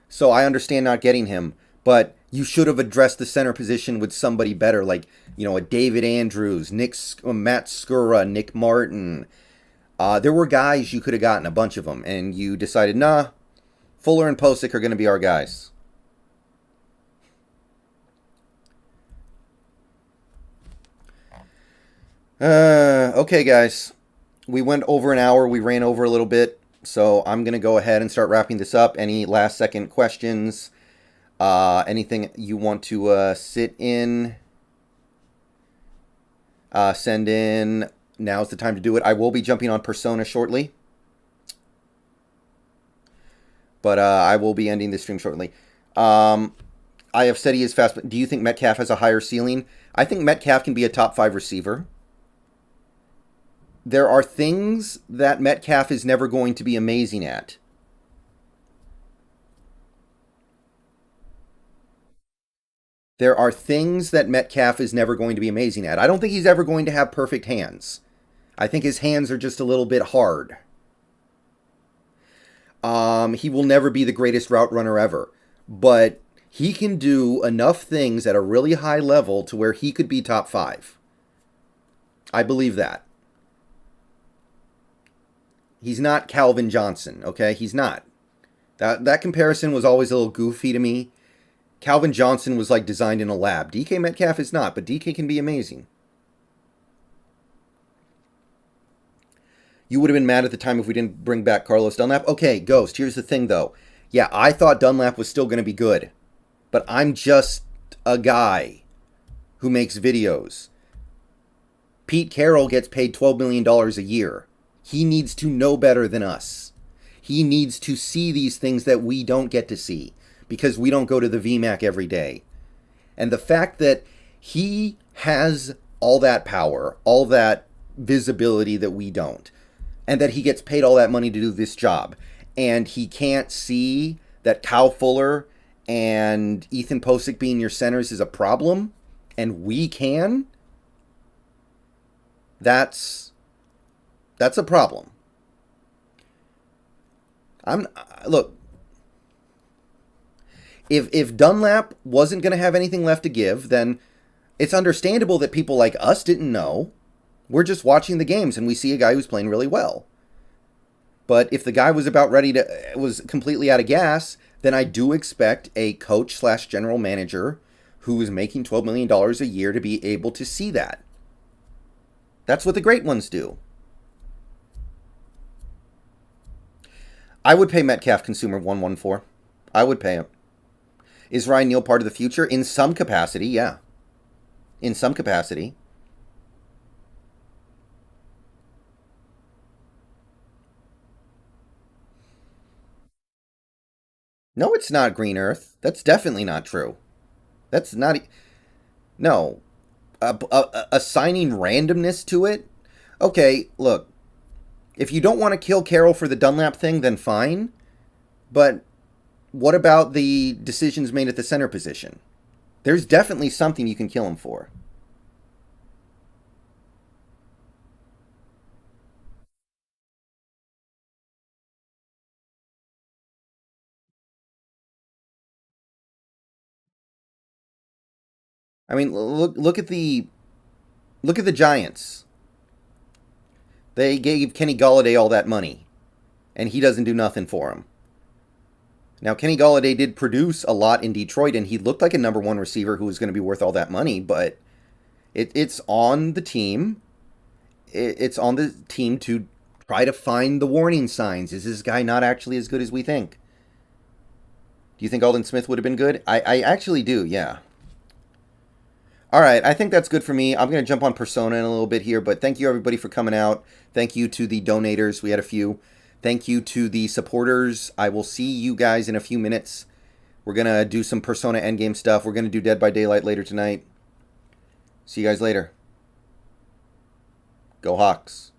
So I understand not getting him, but you should have addressed the center position with somebody better, like, a David Andrews, Matt Skura, Nick Martin. There were guys you could have gotten, a bunch of them, and you decided, nah, Fuller and Posick are going to be our guys. Okay, guys. We went over an hour. We ran over a little bit. So I'm going to go ahead and start wrapping this up. Any last second questions? Anything you want to sit in? Send in. Now's the time to do it. I will be jumping on Persona shortly. But I will be ending this stream shortly. I have said he is fast. But do you think Metcalf has a higher ceiling? I think Metcalf can be a top 5 receiver. There are things that Metcalf is never going to be amazing at. There are things that Metcalf is never going to be amazing at. I don't think he's ever going to have perfect hands. I think his hands are just a little bit hard. He will never be the greatest route runner ever. But he can do enough things at a really high level to where he could be top 5. I believe that. He's not Calvin Johnson, okay? He's not. That comparison was always a little goofy to me. Calvin Johnson was like designed in a lab. DK Metcalf is not, but DK can be amazing. You would have been mad at the time if we didn't bring back Carlos Dunlap. Okay, Ghost, here's the thing though. Yeah, I thought Dunlap was still going to be good. But I'm just a guy who makes videos. Pete Carroll gets paid $12 million a year. He needs to know better than us. He needs to see these things that we don't get to see because we don't go to the VMAC every day. And the fact that he has all that power, all that visibility that we don't, and that he gets paid all that money to do this job, and he can't see that Kyle Fuller and Ethan Posick being your centers is a problem, and we can, that's a problem. Look, if Dunlap wasn't going to have anything left to give, then it's understandable that people like us didn't know. We're just watching the games and we see a guy who's playing really well. But if the guy was was completely out of gas, then I do expect a coach/general manager who is making $12 million a year to be able to see that. That's what the great ones do. I would pay Metcalf Consumer 114. I would pay him. Is Ryan Neal part of the future? In some capacity, yeah. In some capacity. No, it's not Green Earth. That's definitely not true. That's not... No. Assigning randomness to it? Okay, look. If you don't want to kill Carroll for the Dunlap thing, then fine. But what about the decisions made at the center position? There's definitely something you can kill him for. I mean, look at the Giants. They gave Kenny Golladay all that money, and he doesn't do nothing for him. Now, Kenny Golladay did produce a lot in Detroit, and he looked like a number one receiver who was going to be worth all that money, but it's on the team. It's on the team to Try to find the warning signs. Is this guy not actually as good as we think? Do you think Aldon Smith would have been good? I actually do, yeah. All right, I think that's good for me. I'm going to jump on Persona in a little bit here, but thank you, everybody, for coming out. Thank you to the donators. We had a few. Thank you to the supporters. I will see you guys in a few minutes. We're going to do some Persona Endgame stuff. We're going to do Dead by Daylight later tonight. See you guys later. Go Hawks.